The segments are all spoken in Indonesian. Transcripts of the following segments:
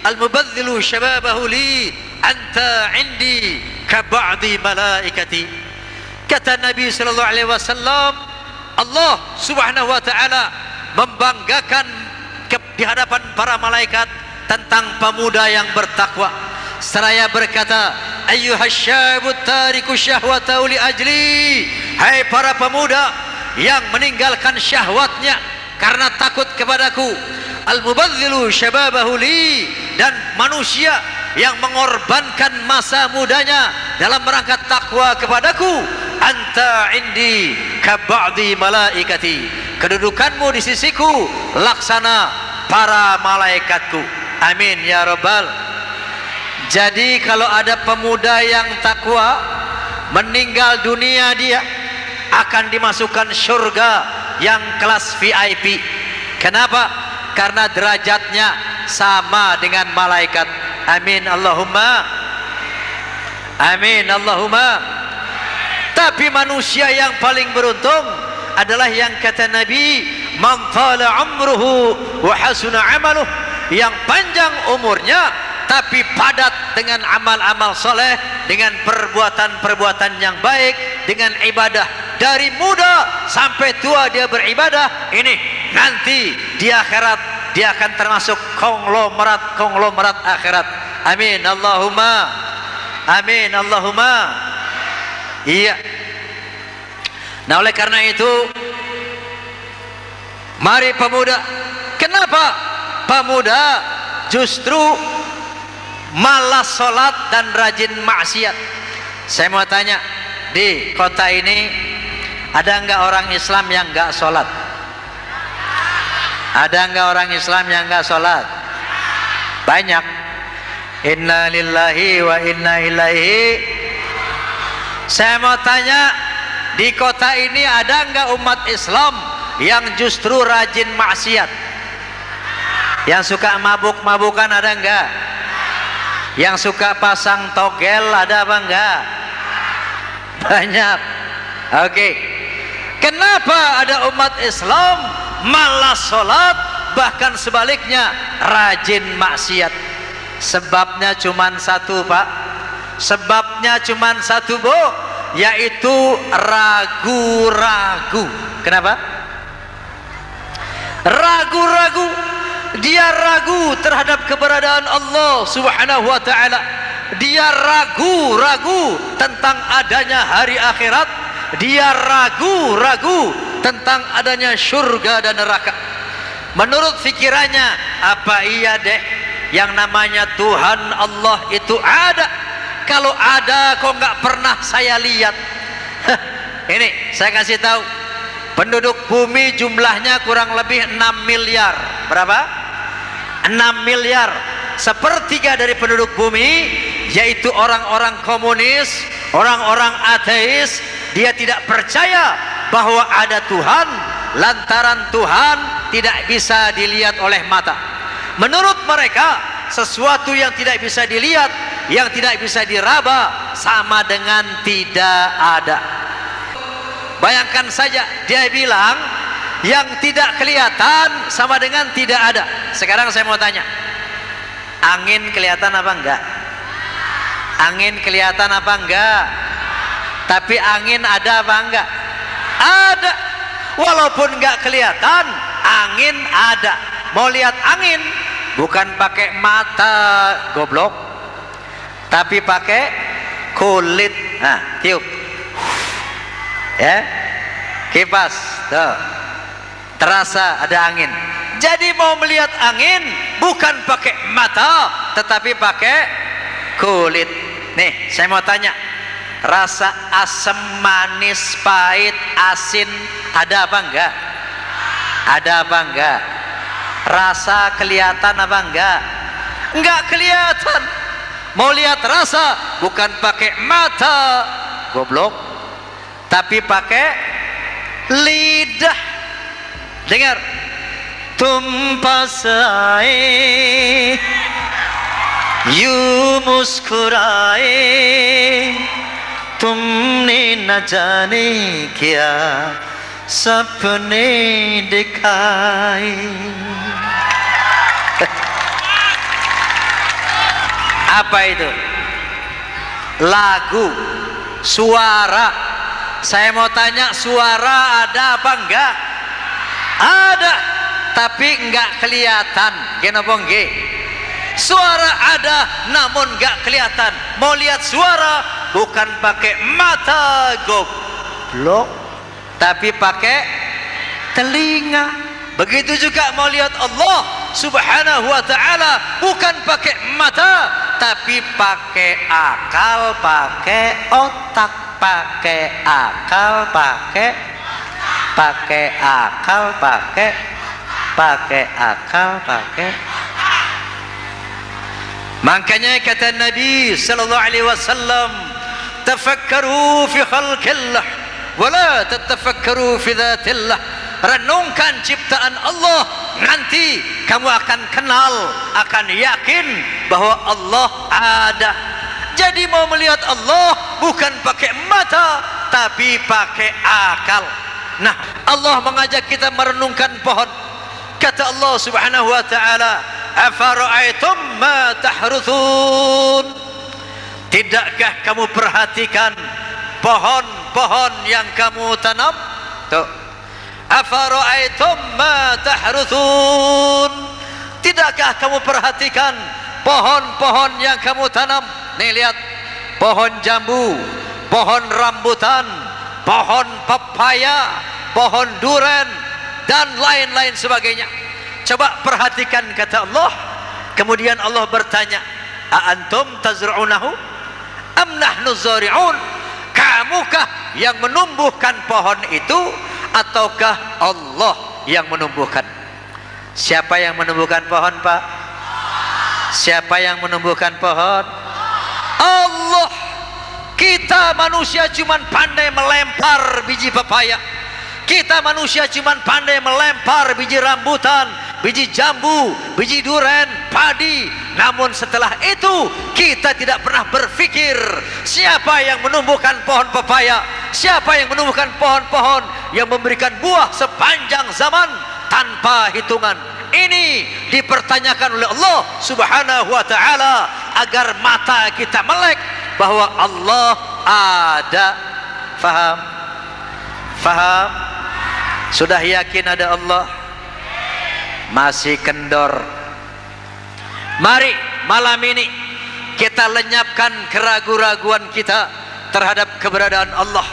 al-mubadzilu syababahu li anta indi ka ba'di malaikati. Kata Nabi sallallahu alaihi wasallam, Allah Subhanahu wa taala membanggakan di hadapan para malaikat tentang pemuda yang bertakwa. Seraya berkata, ayyuhasyabut tariku syahwatahu li ajli, hai para pemuda yang meninggalkan syahwatnya karena takut kepadaku, al-mubadzilu syababahu li, dan manusia yang mengorbankan masa mudanya dalam rangka takwa kepadaku, anta indi ka ba'di malaikati, kedudukanmu di sisiku laksana para malaikatku. Amin ya rabbal. Jadi kalau ada pemuda yang takwa meninggal dunia, dia akan dimasukkan surga yang kelas VIP. Kenapa? Karena derajatnya sama dengan malaikat. Amin Allahumma amin Allahumma. Tapi manusia yang paling beruntung adalah yang kata Nabi, man tala umruhu wa hasuna amaluh, yang panjang umurnya tapi padat dengan amal-amal soleh, dengan perbuatan-perbuatan yang baik, dengan ibadah. Dari muda sampai tua dia beribadah. Ini nanti di akhirat dia akan termasuk konglomerat akhirat. Amin Allahumma amin Allahumma. Iya. Nah oleh karena itu, mari pemuda. Kenapa pemuda justru malas sholat dan rajin maksiat? Saya mau tanya, di kota ini ada enggak orang Islam yang enggak sholat? Ada enggak orang Islam yang enggak sholat? Banyak. Inna lillahi wa inna ilaihi. Saya mau tanya, di kota ini ada enggak umat Islam yang justru rajin maksiat? Yang suka mabuk-mabukan ada enggak? Yang suka pasang togel ada apa enggak? Banyak. Oke. Kenapa ada umat Islam malas sholat, bahkan sebaliknya rajin maksiat? Sebabnya cuman satu, Pak. Sebabnya cuman satu, Bu, yaitu ragu-ragu. Kenapa? Ragu-ragu. Dia ragu terhadap keberadaan Allah Subhanahu wa taala. Dia ragu-ragu tentang adanya hari akhirat. Dia ragu-ragu tentang adanya surga dan neraka. Menurut fikirannya, apa iya deh yang namanya Tuhan Allah itu ada? Kalau ada kok nggak pernah saya lihat. Ini saya kasih tahu, penduduk bumi jumlahnya kurang lebih 6 miliar. Berapa? 6 miliar. Sepertiga dari penduduk bumi yaitu orang-orang komunis, orang-orang ateis. Dia tidak percaya bahwa ada Tuhan, lantaran Tuhan tidak bisa dilihat oleh mata. Menurut mereka, sesuatu yang tidak bisa dilihat, yang tidak bisa diraba, sama dengan tidak ada. Bayangkan saja, dia bilang yang tidak kelihatan sama dengan tidak ada. Sekarang saya mau tanya, angin kelihatan apa enggak? Angin kelihatan apa enggak? Tapi angin ada apa enggak? Ada. Walaupun enggak kelihatan, angin ada. Mau lihat angin, bukan pakai mata goblok, tapi pakai kulit. Nah, tiup. Ya, kipas. Tuh. Terasa ada angin. Jadi mau melihat angin bukan pakai mata, tetapi pakai kulit. Nih, saya mau tanya, rasa asam, manis, pahit, asin ada apa enggak? Ada apa enggak? Rasa kelihatan apa enggak? Enggak kelihatan. Mau lihat rasa bukan pakai mata goblok, tapi pakai lidah. Dengar, तुम पास आए यूं मुस्कुराए तुमने न जाने क्या सपने दिखाए. Apa itu? Lagu, suara. Saya mau tanya, suara ada apa enggak? Ada, tapi enggak kelihatan. Kenapa enggak? Suara ada namun enggak kelihatan. Mau lihat suara bukan pakai mata goblok, tapi pakai telinga. Begitu juga mau lihat Allah Subhanahu wa ta'ala, bukan pakai mata tapi pakai akal, pakai otak, pakai akal, pakai akal, pakai akal, pakai. Makanya kata Nabi sallallahu alaihi wasallam, tafakkaru fi khalqillah wa la tatafakkaru fi dzatillah. Renungkan ciptaan Allah, nanti kamu akan kenal, akan yakin bahwa Allah ada. Jadi mau melihat Allah bukan pakai mata tapi pakai akal. Nah, Allah mengajak kita merenungkan pohon. Kata Allah Subhanahu wa ta'ala, afara'aitum ma tahruthun. Tidakkah kamu perhatikan pohon-pohon yang kamu tanam? Tuh, afara'aitum ma tahruthun. Tidakkah kamu perhatikan pohon-pohon yang kamu tanam? Nih lihat, pohon jambu, pohon rambutan, pohon pepaya, pohon duren, dan lain-lain sebagainya. Coba perhatikan kata Allah. Kemudian Allah bertanya, a antum tazra'unahu am nahnu zari'un? Kamukah yang menumbuhkan pohon itu ataukah Allah yang menumbuhkan? Siapa yang menumbuhkan pohon, Pak? Siapa yang menumbuhkan pohon? Allah. Kita manusia cuman pandai melempar biji pepaya. Kita manusia cuman pandai melempar biji rambutan, biji jambu, biji duren, padi. Namun setelah itu kita tidak pernah berpikir siapa yang menumbuhkan pohon pepaya, siapa yang menumbuhkan pohon-pohon yang memberikan buah sepanjang zaman tanpa hitungan. Ini dipertanyakan oleh Allah Subhanahu wa ta'ala agar mata kita melek bahwa Allah ada. Faham? Faham? Sudah yakin ada Allah? Masih kendor? Mari malam ini kita lenyapkan keraguan-raguan kita terhadap keberadaan Allah.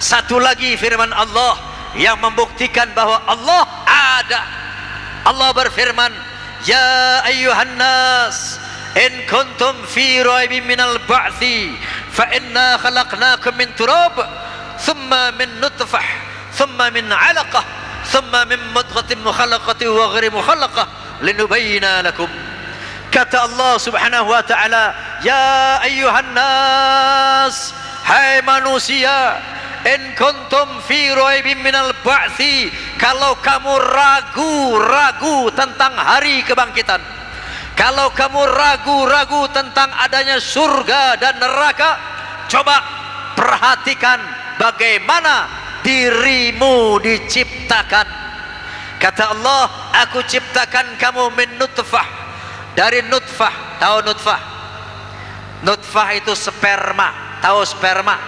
Satu lagi firman Allah yang membuktikan bahwa Allah ada. Allah berfirman, ya ayyuhan nas in kuntum fi raibin minal ba'thi fa inna khalaqnakum min turab thumma min nutfah thumma min 'alaqah thumma min mudghatin mukhalaqatin wa ghairi mukhallaqah linubayyana lakum. Kata Allah Subhanahu wa ta'ala, ya ayyuhan nas, hai manusia, in kuntum fi raibin minal ba'thi, kalau kamu ragu-ragu tentang hari kebangkitan, kalau kamu ragu-ragu tentang adanya surga dan neraka, coba perhatikan bagaimana dirimu diciptakan. Kata Allah, aku ciptakan kamu min nutfah, dari nutfah. Tahu nutfah? Nutfah itu sperma. Tahu sperma?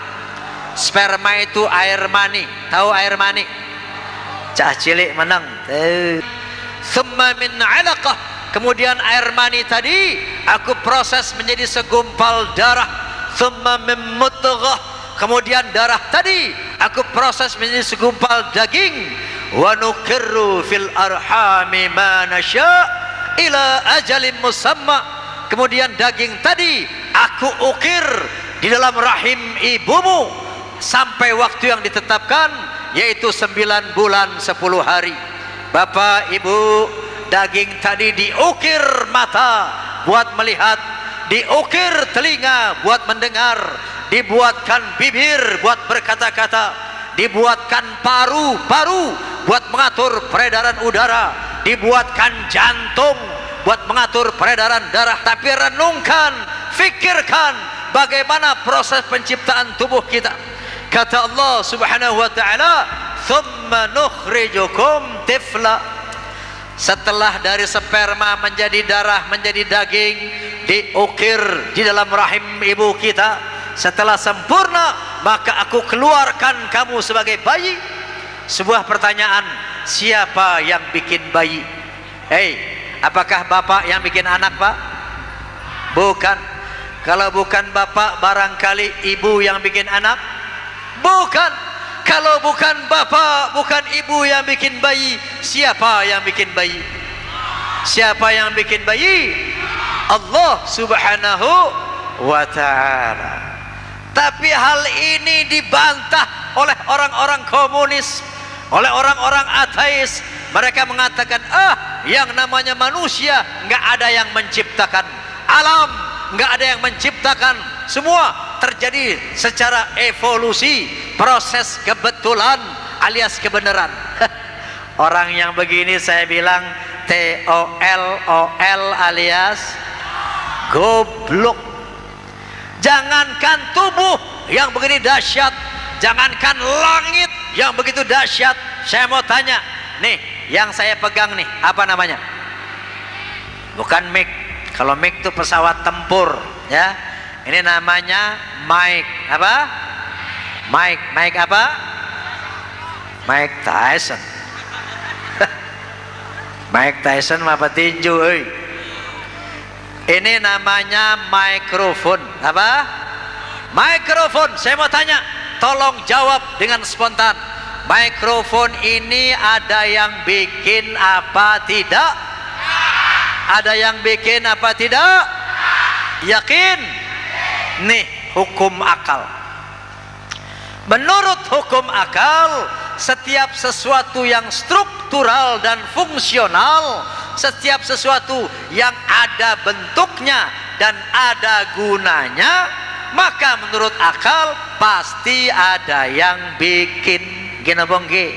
Sperma itu air mani. Tahu air mani? Cah cilik menang. Thumma min 'alaqah, kemudian air mani tadi aku proses menjadi segumpal darah. Thumma min mudghah, kemudian darah tadi aku proses menjadi segumpal daging. Wa nuqirru fil arhami ma nasya' ila ajalin musamma, kemudian daging tadi aku ukir di dalam rahim ibumu sampai waktu yang ditetapkan, yaitu 9 bulan 10 hari. Bapak ibu, daging tadi diukir mata buat melihat, diukir telinga buat mendengar, dibuatkan bibir buat berkata-kata, dibuatkan paru-paru buat mengatur peredaran udara, dibuatkan jantung buat mengatur peredaran darah. Tapi renungkan, fikirkan bagaimana proses penciptaan tubuh kita. Kata Allah Subhanahu wa ta'ala, thumma nukhrijukum tifla, setelah dari sperma menjadi darah, menjadi daging, diukir di dalam rahim ibu kita, setelah sempurna maka aku keluarkan kamu sebagai bayi. Sebuah pertanyaan, siapa yang bikin bayi? Hei, apakah bapak yang bikin anak, Pak? Bukan. Kalau bukan bapak, barangkali ibu yang bikin anak? Bukan. Kalau bukan bapak, bukan ibu yang bikin bayi, siapa yang bikin bayi? Siapa yang bikin bayi? Allah Subhanahu wa ta'ala. Tapi hal ini dibantah oleh orang-orang komunis, oleh orang-orang ateis. Mereka mengatakan, yang namanya manusia nggak ada yang menciptakan alam, nggak ada yang menciptakan, semua terjadi secara evolusi, proses kebetulan alias kebenaran. Orang yang begini saya bilang TOLOL alias goblok. Jangankan tubuh yang begini dahsyat, jangankan langit yang begitu dahsyat. Saya mau tanya, nih yang saya pegang nih, apa namanya? Bukan mic. Kalau mic itu pesawat tempur, ya. Ini namanya Mike apa? Mike apa? Mike Tyson. Mike Tyson apa tinju, euy. Ini namanya mikrofon. Apa? Mikrofon. Saya mau tanya, tolong jawab dengan spontan. Mikrofon ini ada yang bikin apa tidak? Ada yang bikin apa tidak? Yakin? Nih hukum akal. Menurut hukum akal, setiap sesuatu yang struktural dan fungsional, setiap sesuatu yang ada bentuknya dan ada gunanya, maka menurut akal pasti ada yang bikin. Gini bongge,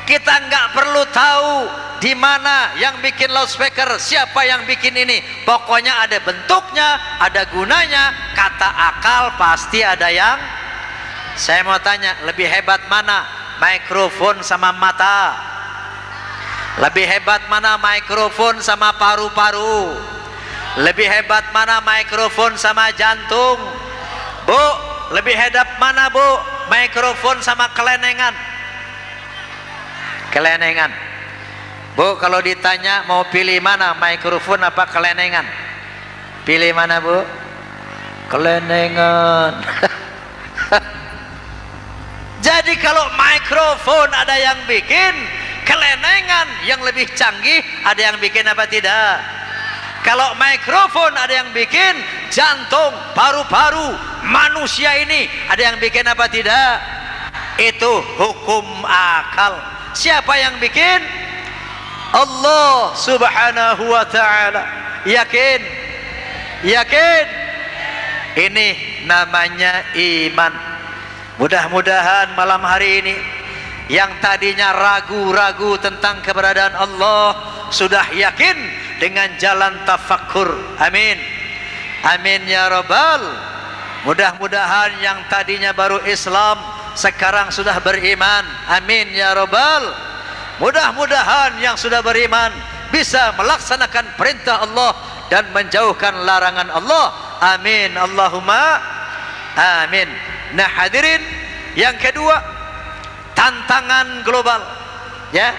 kita nggak perlu tahu di mana yang bikin loudspeaker, siapa yang bikin ini, pokoknya ada bentuknya, ada gunanya. Kata akal pasti ada yang. Saya mau tanya, lebih hebat mana mikrofon sama mata? Lebih hebat mana mikrofon sama paru-paru? Lebih hebat mana mikrofon sama jantung? Bu, lebih hebat mana bu, mikrofon sama kelenengan? Kelenengan. Bu, kalau ditanya mau pilih mana, mikrofon apa kelenengan? Pilih mana bu? Kelenengan. Jadi kalau mikrofon ada yang bikin, kelenengan yang lebih canggih ada yang bikin apa tidak? Kalau mikrofon ada yang bikin, jantung, paru-paru manusia ini ada yang bikin apa tidak? Itu hukum akal. Siapa yang bikin? Allah Subhanahu wa ta'ala. Yakin? Yakin? Ini namanya iman. Mudah-mudahan malam hari ini yang tadinya ragu-ragu tentang keberadaan Allah sudah yakin dengan jalan tafakkur. Amin. Amin ya rabbal. Mudah-mudahan yang tadinya baru Islam sekarang sudah beriman. Amin ya rabbal. Mudah-mudahan yang sudah beriman bisa melaksanakan perintah Allah dan menjauhkan larangan Allah. Amin Allahumma amin. Nah hadirin, yang kedua, tantangan global. Ya,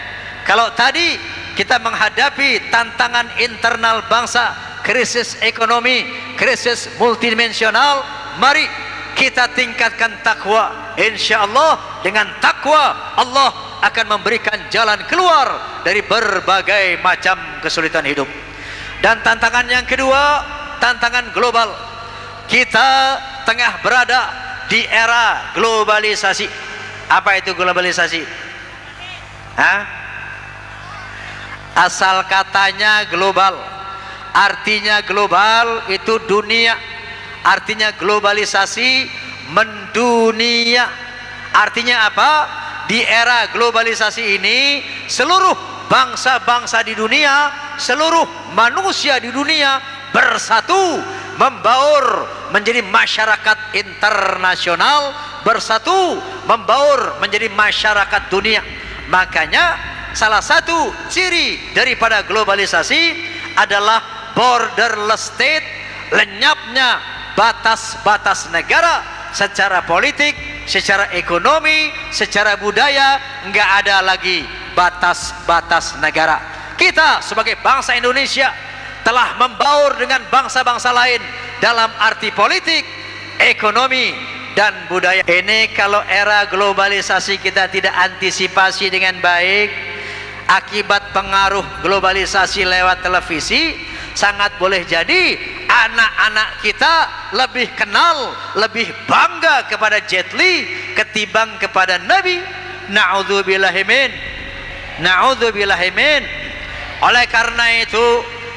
kalau tadi kita menghadapi tantangan internal bangsa, krisis ekonomi, krisis multidimensional, mari kita tingkatkan takwa. Insyaallah dengan takwa Allah akan memberikan jalan keluar dari berbagai macam kesulitan hidup. Dan tantangan yang kedua, tantangan global. Kita tengah berada di era globalisasi. Apa itu globalisasi? Hah? Asal katanya global, artinya global itu dunia, artinya globalisasi mendunia. Artinya apa? Di era globalisasi ini seluruh bangsa-bangsa di dunia, seluruh manusia di dunia bersatu, membaur menjadi masyarakat internasional, bersatu membaur menjadi masyarakat dunia. Makanya salah satu ciri daripada globalisasi adalah borderless state, lenyapnya batas-batas negara secara politik, secara ekonomi, secara budaya. Enggak ada lagi batas-batas negara. Kita sebagai bangsa Indonesia telah membaur dengan bangsa-bangsa lain dalam arti politik, ekonomi, dan budaya. Ini kalau era globalisasi kita tidak antisipasi dengan baik, akibat pengaruh globalisasi lewat televisi, sangat boleh jadi anak-anak kita lebih kenal, lebih bangga kepada Jet Li ketimbang kepada Nabi. Na'udzubillahimin. Na'udzubillahimin. Oleh karena itu,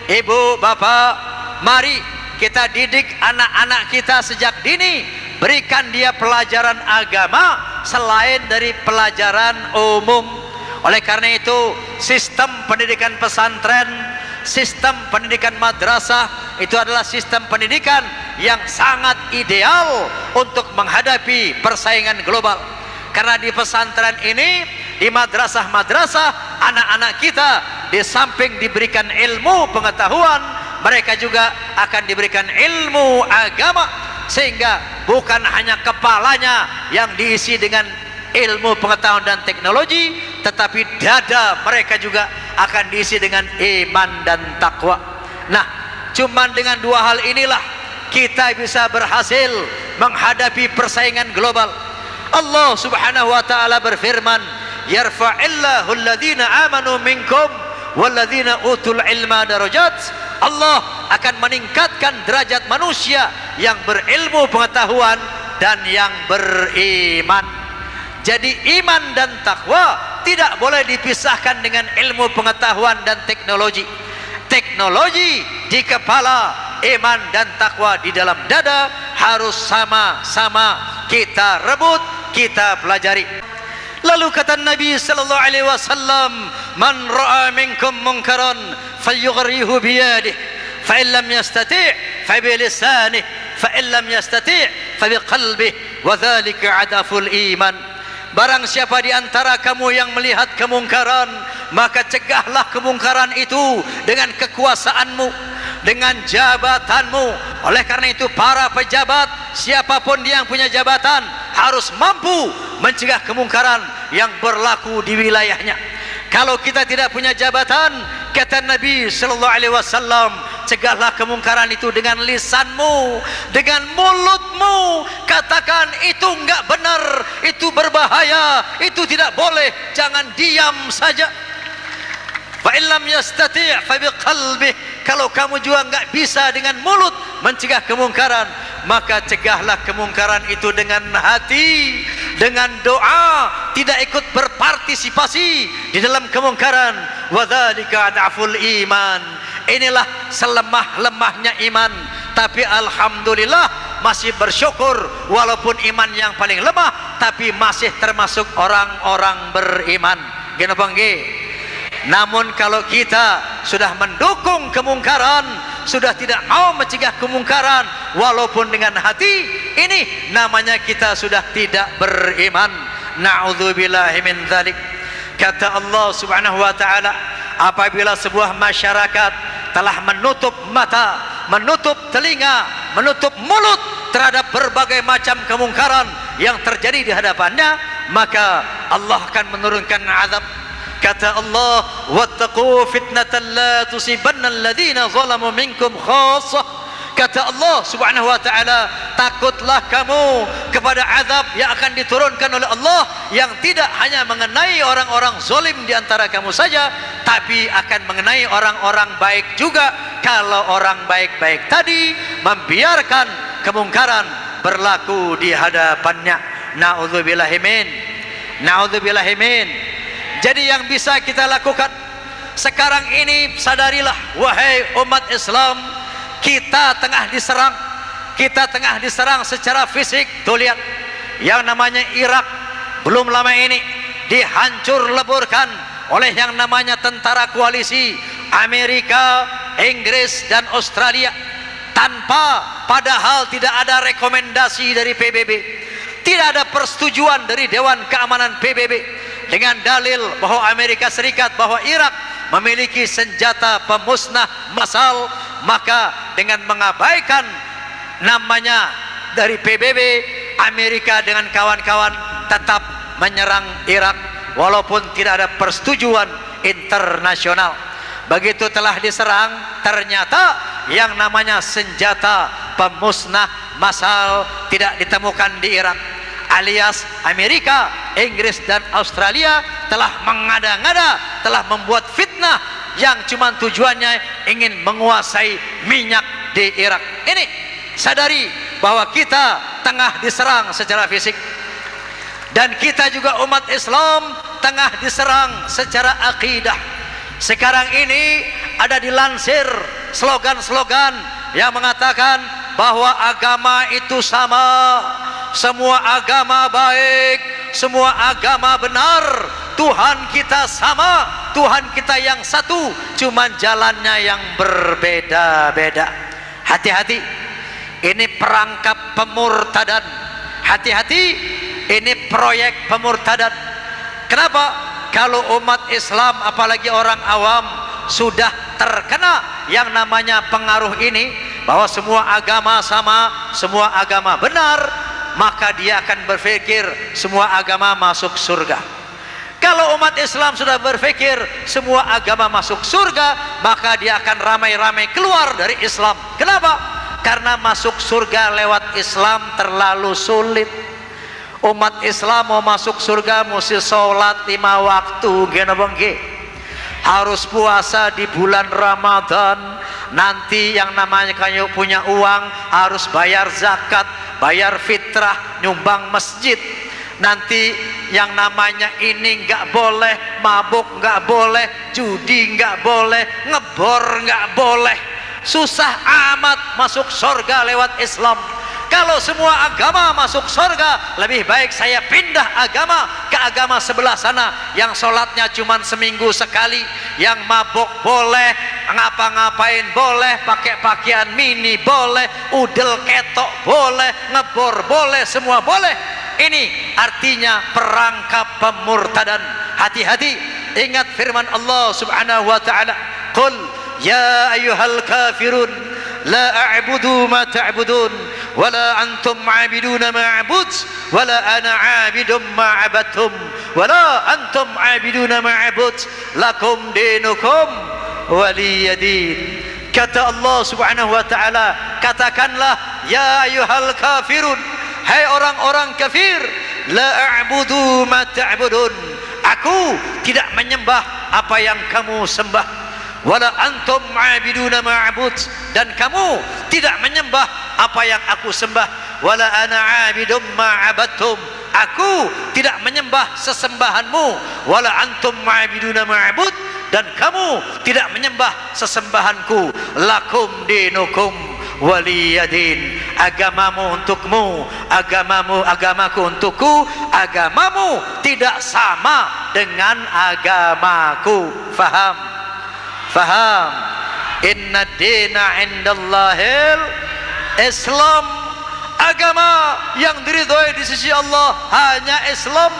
ibu, bapak, mari kita didik anak-anak kita sejak dini, berikan dia pelajaran agama selain dari pelajaran umum. Oleh karena itu, sistem pendidikan pesantren, sistem pendidikan madrasah itu adalah sistem pendidikan yang sangat ideal untuk menghadapi persaingan global. Karena di pesantren ini, di madrasah-madrasah, anak-anak kita di samping diberikan ilmu pengetahuan, mereka juga akan diberikan ilmu agama, sehingga bukan hanya kepalanya yang diisi dengan ilmu pengetahuan dan teknologi, tetapi dada mereka juga akan diisi dengan iman dan takwa. Nah, cuman dengan dua hal inilah kita bisa berhasil menghadapi persaingan global. Allah Subhanahu wa taala berfirman, yarfa'illahu alladhina amanu minkum walladzina utul ilma darajat. Allah akan meningkatkan derajat manusia yang berilmu pengetahuan dan yang beriman. Jadi iman dan takwa tidak boleh dipisahkan dengan ilmu pengetahuan dan teknologi. Teknologi di kepala, iman dan takwa di dalam dada harus sama-sama kita rebut, kita pelajari. Lalu kata Nabi sallallahu alaihi wasallam, "Man ra'a minkum munkaran falyughayyirhu bi yadihi, fa in lam yastati' fa bi lisanihi, fa in lam yastati' fa bi qalbihi, wa dzalika adaful iman." Barang siapa di antara kamu yang melihat kemungkaran, maka cegahlah kemungkaran itu dengan kekuasaanmu, dengan jabatanmu. Oleh karena itu, para pejabat, siapapun dia yang punya jabatan, harus mampu mencegah kemungkaran yang berlaku di wilayahnya. Kalau kita tidak punya jabatan, kata Nabi sallallahu alaihi wasallam, cegahlah kemungkaran itu dengan lisanmu, dengan mulutmu. Katakan itu enggak benar, itu berbahaya, itu tidak boleh. Jangan diam saja. Fa illam yastati' fa biqalbihi. Kalau kamu juga enggak bisa dengan mulut mencegah kemungkaran, maka cegahlah kemungkaran itu dengan hati, dengan doa, tidak ikut berpartisipasi di dalam kemungkaran. Wa dzalika adaful iman. Inilah selemah-lemahnya iman. Tapi alhamdulillah masih bersyukur, walaupun iman yang paling lemah, tapi masih termasuk orang-orang beriman. Kenapa nggih? Namun kalau kita sudah mendukung kemungkaran, sudah tidak mau mencegah kemungkaran walaupun dengan hati, ini namanya kita sudah tidak beriman. Na'udzubillahi min dzalik. Kata Allah Subhanahu wa taala, apabila sebuah masyarakat telah menutup mata, menutup telinga, menutup mulut terhadap berbagai macam kemungkaran yang terjadi di hadapannya, maka Allah akan menurunkan azab. Kata Allah, wattaqu fitnatan la tusibanna alladhina zalamu minkum khassah. Kata Allah Subhanahu wa taala, takutlah kamu kepada azab yang akan diturunkan oleh Allah, yang tidak hanya mengenai orang-orang zalim di antara kamu saja, tapi akan mengenai orang-orang baik juga. Kalau orang baik-baik tadi membiarkan kemungkaran berlaku di hadapannya. Na'udzubillahi min. Na'udzubillahi min. Jadi yang bisa kita lakukan sekarang ini, sadarilah wahai umat Islam, kita tengah diserang. Kita tengah diserang secara fisik. Tuh lihat, yang namanya Irak belum lama ini dihancur leburkan oleh yang namanya tentara koalisi Amerika, Inggris dan Australia, tanpa, padahal tidak ada rekomendasi dari PBB, tidak ada persetujuan dari Dewan Keamanan PBB. dengan dalil bahwa Amerika Serikat, bahwa Irak memiliki senjata pemusnah massal, maka dengan mengabaikan namanya dari PBB, Amerika dengan kawan-kawan tetap menyerang Irak walaupun tidak ada persetujuan internasional. Begitu telah diserang, ternyata yang namanya senjata pemusnah massal tidak ditemukan di Irak, alias Amerika, Inggris dan Australia telah mengada-ngada, telah membuat fitnah yang cuma tujuannya ingin menguasai minyak di Irak. Ini sadari bahwa kita tengah diserang secara fisik, dan kita juga umat Islam tengah diserang secara akidah. Sekarang ini ada dilansir slogan-slogan yang mengatakan bahwa agama itu sama, semua agama baik, semua agama benar, Tuhan kita sama, Tuhan kita yang satu, cuman jalannya yang berbeda-beda. Hati-hati, ini perangkap pemurtadan. Hati-hati, ini proyek pemurtadan. Kenapa? Kalau umat Islam, apalagi orang awam, sudah terkena yang namanya pengaruh ini, bahwa semua agama sama, semua agama benar, maka dia akan berpikir semua agama masuk surga. Kalau umat Islam sudah berpikir semua agama masuk surga, maka dia akan ramai-ramai keluar dari Islam. Kenapa? Karena masuk surga lewat Islam terlalu sulit. Umat Islam mau masuk surga mesti sholat 5 waktu, harus puasa di bulan Ramadan. Nanti yang namanya kamu punya uang harus bayar zakat, bayar fitrah, nyumbang masjid. Nanti yang namanya ini nggak boleh, mabuk nggak boleh, judi nggak boleh, ngebor nggak boleh. Susah amat masuk surga lewat Islam. Kalau semua agama masuk surga, lebih baik saya pindah agama ke agama sebelah sana, yang sholatnya cuma seminggu sekali, yang mabuk boleh, ngapa-ngapain boleh, pakai pakaian mini boleh, udel ketok boleh, ngebor boleh, semua boleh. Ini artinya perangkap pemurtadan. Hati-hati, ingat firman Allah subhanahu wa ta'ala, qul ya ayyuhal kafirun la a'budu ma ta'budun wala antum 'abiduna ma a'bud wala ana 'abidum ma 'abadtum wala antum 'abiduna ma a'bud lakum dinukum waliyadin. Kata Allah subhanahu wa ta'ala, katakanlah ya ayyuhal kafirun, hai orang-orang kafir, la a'budu ma ta'budun, aku tidak menyembah apa yang kamu sembah, wala antum 'abiduna ma'bud, dan kamu tidak menyembah apa yang aku sembah, wala ana 'abidum ma'abadtum, aku tidak menyembah sesembahanmu, wala antum 'abiduna ma'bud, dan kamu tidak menyembah sesembahanku, lakum dinukum waliyadin, agamamu untukmu, agamaku untukku, agamamu tidak sama dengan agamaku. Faham? Faham? Inna dina indallahil Islam, agama yang diridhoi di sisi Allah hanya Islam.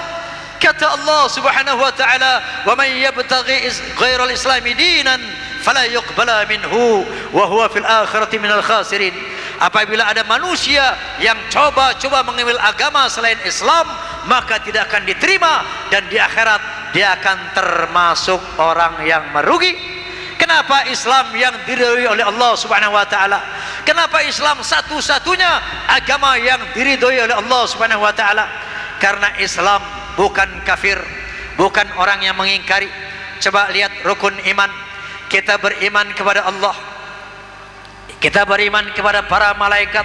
Kata Allah subhanahu wa ta'ala, wa man yabtaghi ghairal islami dinan fala yuqbala minhu wa huwa fil akhirati minal khasirin. Apabila ada manusia yang coba-coba mengambil agama selain Islam, maka tidak akan diterima, dan di akhirat dia akan termasuk orang yang merugi. Kenapa Islam yang diridhoi oleh Allah subhanahu wa ta'ala? Kenapa Islam satu-satunya agama yang diridhoi oleh Allah subhanahu wa ta'ala? Karena Islam bukan kafir, bukan orang yang mengingkari. Coba lihat rukun iman. Kita beriman kepada Allah, kita beriman kepada para malaikat,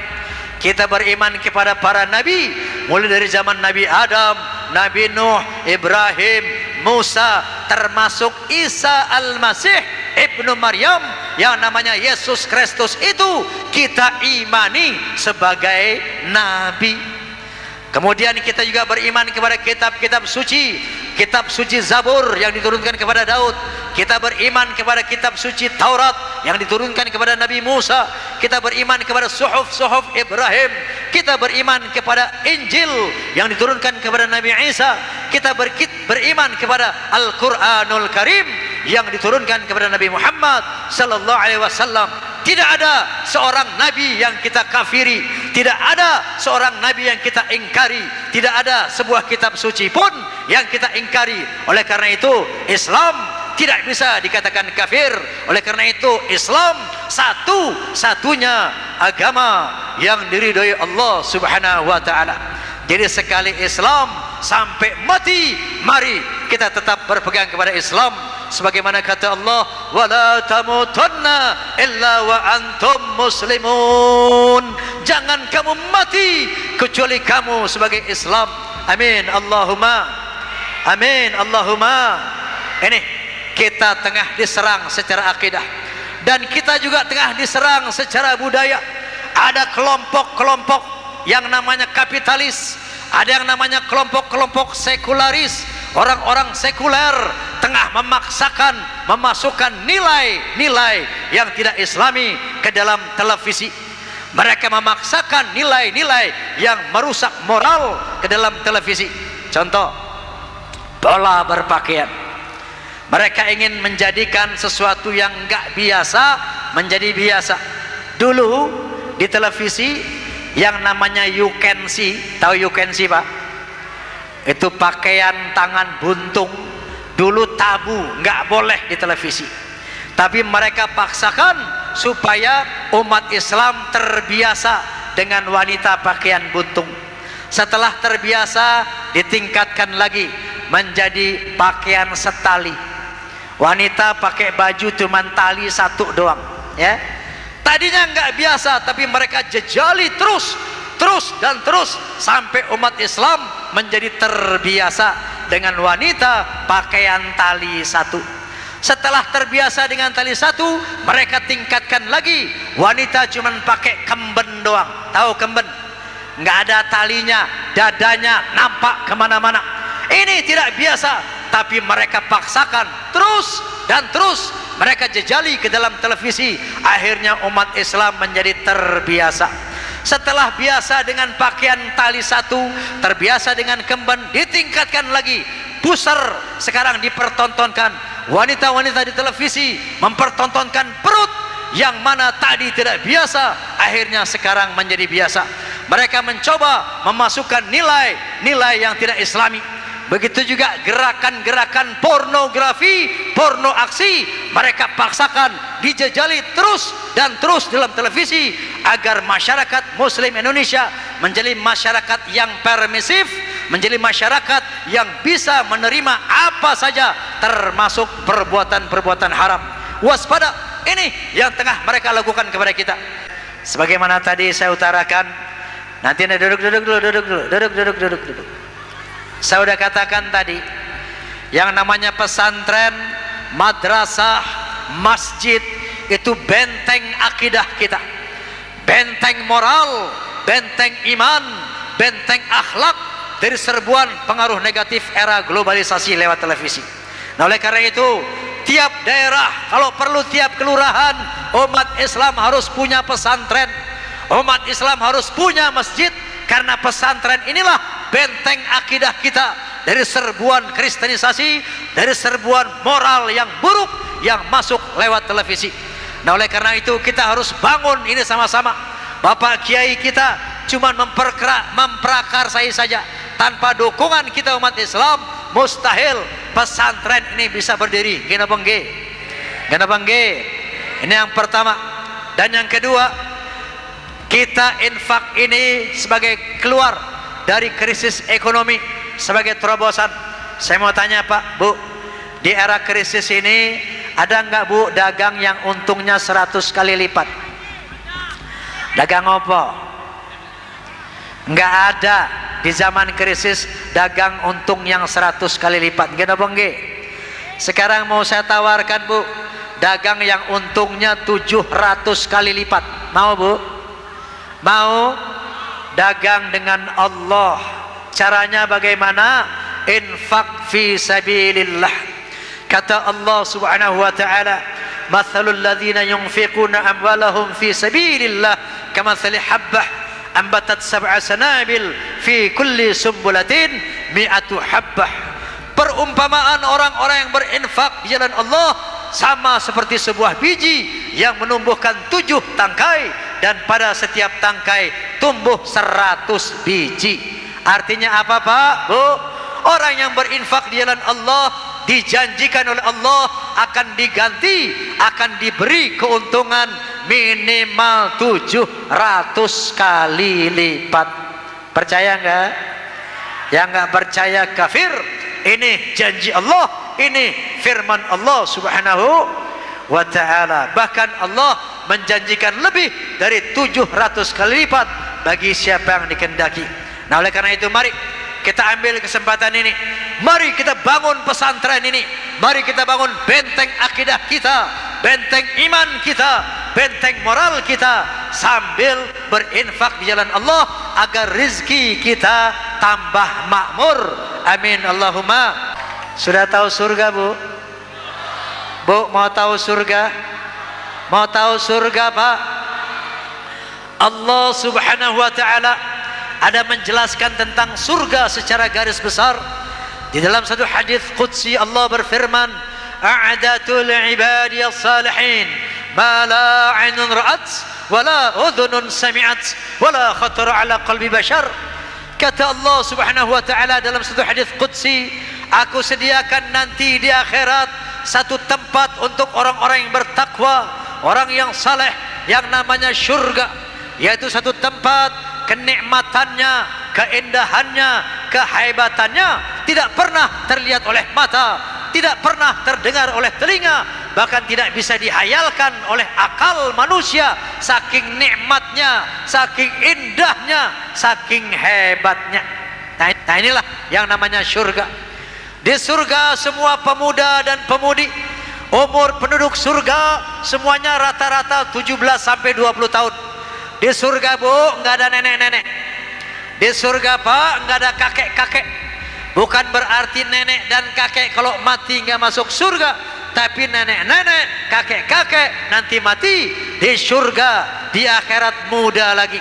kita beriman kepada para nabi, mulai dari zaman Nabi Adam, Nabi Nuh, Ibrahim, Musa, termasuk Isa Al-Masih Ibnu Maryam, yang namanya Yesus Kristus itu kita imani sebagai nabi. Kemudian kita juga beriman kepada kitab-kitab suci, kitab suci Zabur yang diturunkan kepada Daud. Kita beriman kepada kitab suci Taurat yang diturunkan kepada Nabi Musa. Kita beriman kepada suhuf Ibrahim. Kita beriman kepada Injil yang diturunkan kepada Nabi Isa. kita beriman kepada Al-Quranul Karim yang diturunkan kepada Nabi Muhammad sallallahu alaihi wasallam. Tidak ada seorang nabi yang kita kafiri, tidak ada seorang nabi yang kita ingkari, tidak ada sebuah kitab suci pun yang kita ingkari. Oleh karena itu Islam tidak bisa dikatakan kafir. Oleh karena itu Islam satu-satunya agama yang diridhoi Allah Subhanahu wa taala. Jadi sekali Islam sampai mati, mari kita tetap berpegang kepada Islam. Sebagaimana kata Allah, wala tamutunna illa wa antum muslimun. Jangan kamu mati kecuali kamu sebagai Islam. Amin Allahumma, amin Allahumma. Ini kita tengah diserang secara akidah, dan kita juga tengah diserang secara budaya. Ada kelompok-kelompok yang namanya kapitalis, ada yang namanya kelompok-kelompok sekularis. Orang-orang sekuler tengah memaksakan memasukkan nilai-nilai yang tidak islami ke dalam televisi. Mereka memaksakan nilai-nilai yang merusak moral ke dalam televisi. Contoh, pola berpakaian. Mereka ingin menjadikan sesuatu yang enggak biasa menjadi biasa. Dulu di televisi yang namanya you can see, tahu you can see Pak? Itu pakaian tangan buntung. Dulu tabu, nggak boleh di televisi. Tapi mereka paksakan supaya umat Islam terbiasa dengan wanita pakaian buntung. Setelah terbiasa, ditingkatkan lagi menjadi pakaian setali. Wanita pakai baju cuma tali satu doang, ya. Tadinya nggak biasa, tapi mereka jejali terus dan terus sampai umat Islam menjadi terbiasa dengan wanita pakaian tali satu. Setelah terbiasa dengan tali satu, mereka tingkatkan lagi, wanita cuma pakai kemben doang. Tahu kemben? Nggak ada talinya, dadanya nampak kemana-mana. Ini tidak biasa, tapi mereka paksakan terus dan terus. Mereka jejali ke dalam televisi. Akhirnya umat Islam menjadi terbiasa. Setelah biasa dengan pakaian tali satu, terbiasa dengan kemben, ditingkatkan lagi. Pusar sekarang dipertontonkan. Wanita-wanita di televisi mempertontonkan perut yang mana tadi tidak biasa, akhirnya sekarang menjadi biasa. Mereka mencoba memasukkan nilai-nilai yang tidak islami. Begitu juga gerakan-gerakan pornografi, porno aksi, mereka paksakan, dijejali terus dan terus dalam televisi agar masyarakat Muslim Indonesia menjadi masyarakat yang permisif, menjadi masyarakat yang bisa menerima apa saja termasuk perbuatan-perbuatan haram. Waspada, ini yang tengah mereka lakukan kepada kita. Sebagaimana tadi saya utarakan, nanti duduk dulu. Saya sudah katakan tadi, yang namanya pesantren, madrasah, masjid itu benteng akidah kita, benteng moral, benteng iman, benteng akhlak dari serbuan pengaruh negatif era globalisasi lewat televisi. Nah, oleh karena itu tiap daerah, kalau perlu tiap kelurahan, umat Islam harus punya pesantren, umat Islam harus punya masjid. Karena pesantren inilah benteng akidah kita dari serbuan kristenisasi, dari serbuan moral yang buruk yang masuk lewat televisi. Nah, oleh karena itu kita harus bangun ini sama-sama. Bapak Kiai kita cuma memprakarsai saja. Tanpa dukungan kita umat Islam, mustahil pesantren ini bisa berdiri. Kenapa nggih? Kenapa nggih? Ini yang pertama. Dan yang kedua, kita infak ini sebagai keluar dari krisis ekonomi, sebagai terobosan. Saya mau tanya Pak, Bu, di era krisis ini ada nggak Bu dagang yang untungnya 100 kali lipat? Dagang apa? Nggak ada di zaman krisis dagang untung yang 100 kali lipat. Gak apa nggih? Sekarang mau saya tawarkan Bu, dagang yang untungnya 700 kali lipat. Mau Bu? Mau? Dagang dengan Allah. Caranya bagaimana? Infak fi sabilillah. Kata Allah Subhanahu wa taala, "Mathalul ladzina yunfiquna amwalahum fi sabilillah kamathali habbah ambatat sab'a sanabil fi kulli sumbulatin mi'atu habbah." Perumpamaan orang-orang yang berinfak di jalan Allah sama seperti sebuah biji yang menumbuhkan 7 tangkai, dan pada setiap tangkai tumbuh 100 biji. Artinya apa Pak, Bu? Orang yang berinfak di jalan Allah dijanjikan oleh Allah akan diganti, akan diberi keuntungan minimal 700 kali lipat. Percaya enggak? Yang enggak percaya kafir. Ini janji Allah, ini firman Allah subhanahu wa ta'ala. Bahkan Allah menjanjikan lebih dari 700 kali lipat bagi siapa yang dikehendaki. Nah, oleh karena itu mari kita ambil kesempatan ini, mari kita bangun pesantren ini, mari kita bangun benteng akidah kita, benteng iman kita, benteng moral kita, sambil berinfak di jalan Allah agar rizki kita tambah makmur. Amin Allahumma. Sudah tahu surga, Bu? Bu, mau tahu surga? Mau tahu surga, Pak? Allah subhanahu wa ta'ala ada menjelaskan tentang surga secara garis besar. Di dalam satu hadis qudsi Allah berfirman, a'adatul ibadiyas salihin ma la 'ainun ra'at wa la udhunun sami'at wa la khatara 'ala qalbi bashar. Kata Allah subhanahu wa ta'ala dalam satu hadis qudsi, aku sediakan nanti di akhirat satu tempat untuk orang-orang yang bertakwa, orang yang saleh, yang namanya syurga, yaitu satu tempat kenikmatannya, keindahannya, kehebatannya tidak pernah terlihat oleh mata, tidak pernah terdengar oleh telinga, bahkan tidak bisa dihayalkan oleh akal manusia, saking nikmatnya, saking indahnya, saking hebatnya. Nah inilah yang namanya surga. Di surga semua pemuda dan pemudi, umur penduduk surga semuanya rata-rata 17 sampai 20 tahun. Di surga, Bu, enggak ada nenek-nenek. Di surga, Pak, enggak ada kakek-kakek. Bukan berarti nenek dan kakek kalau mati enggak masuk surga, tapi nenek-nenek, kakek-kakek nanti mati di surga, di akhirat muda lagi.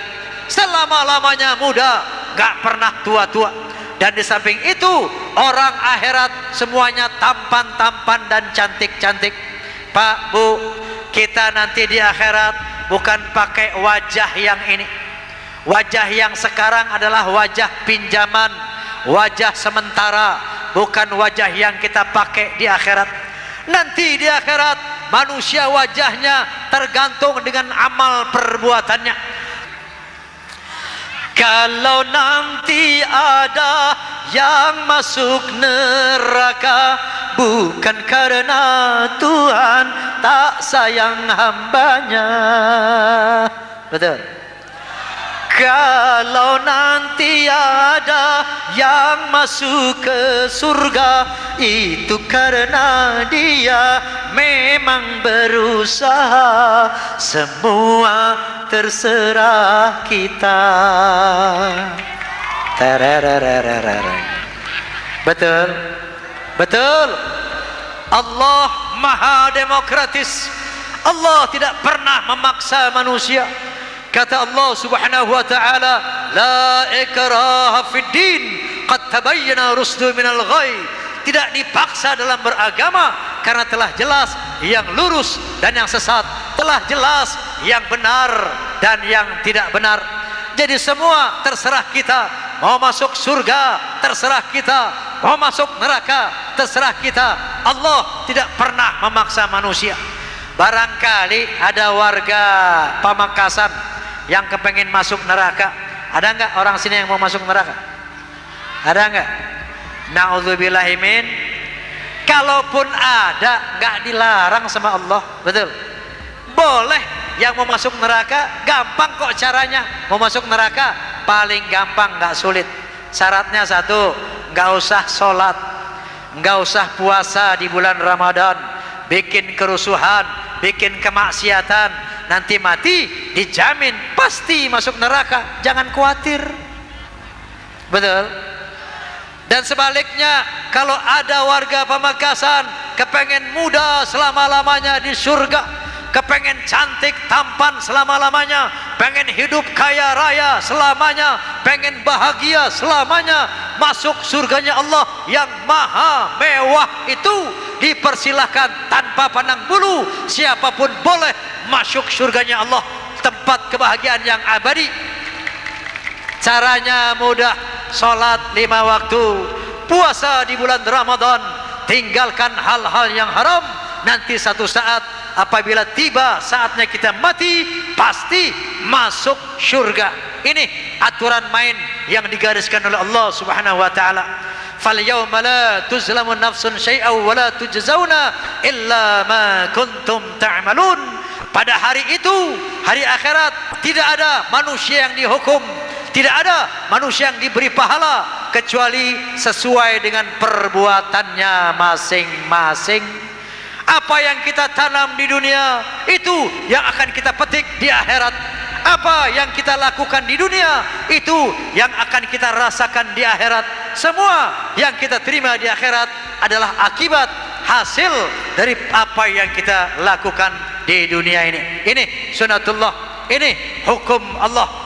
Selama-lamanya muda, enggak pernah tua-tua. Dan di samping itu, orang akhirat semuanya tampan-tampan dan cantik-cantik. Pak, Bu, kita nanti di akhirat bukan pakai wajah yang ini. Wajah yang sekarang adalah wajah pinjaman, wajah sementara, bukan wajah yang kita pakai di akhirat. Nanti di akhirat manusia wajahnya tergantung dengan amal perbuatannya. Kalau nanti ada yang masuk neraka, bukan karena Tuhan tak sayang hambanya. Betul. Kalau nanti ada yang masuk ke surga, itu karena dia memang berusaha. Semua terserah kita. Betul. Betul. Allah maha demokratis. Allah tidak pernah memaksa manusia. Kata Allah subhanahu wa ta'ala, la ikraha fid din, qad tabayyana rusdu minal ghai. Tidak dipaksa dalam beragama, karena telah jelas yang lurus dan yang sesat, telah jelas yang benar dan yang tidak benar. Jadi semua terserah kita. Mau masuk surga terserah kita, mau masuk neraka terserah kita. Allah tidak pernah memaksa manusia. Barangkali ada warga Pamekasan yang kepengen masuk neraka. Ada enggak orang sini yang mau masuk neraka? Ada enggak? Na'udzubillahimin. Kalaupun ada, enggak dilarang sama Allah. Betul? Boleh. Yang mau masuk neraka gampang kok caranya. Mau masuk neraka paling gampang, enggak sulit. Syaratnya satu, enggak usah sholat, enggak usah puasa di bulan Ramadan, bikin kerusuhan, bikin kemaksiatan, nanti mati dijamin pasti masuk neraka. Jangan khawatir. Betul? Dan sebaliknya, kalau ada warga Pamekasan kepengen muda selama-lamanya di surga, kepengen cantik tampan selama-lamanya, pengen hidup kaya raya selamanya, pengen bahagia selamanya, masuk surganya Allah yang maha mewah itu, dipersilahkan tanpa pandang bulu, siapapun boleh masuk surganya Allah, tempat kebahagiaan yang abadi. Caranya mudah, sholat 5 waktu, puasa di bulan Ramadan, tinggalkan hal-hal yang haram. Nanti satu saat apabila tiba saatnya kita mati, pasti masuk surga. Ini aturan main yang digariskan oleh Allah Subhanahu wa taala. Fal yauma la tuzlamu nafsun syai'an wa la tujzauna illa ma kuntum ta'malun. Pada hari itu, hari akhirat, tidak ada manusia yang dihukum, tidak ada manusia yang diberi pahala kecuali sesuai dengan perbuatannya masing-masing. Apa yang kita tanam di dunia, itu yang akan kita petik di akhirat. Apa yang kita lakukan di dunia, itu yang akan kita rasakan di akhirat. Semua yang kita terima di akhirat adalah akibat hasil dari apa yang kita lakukan di dunia ini. Ini sunatullah, ini hukum Allah.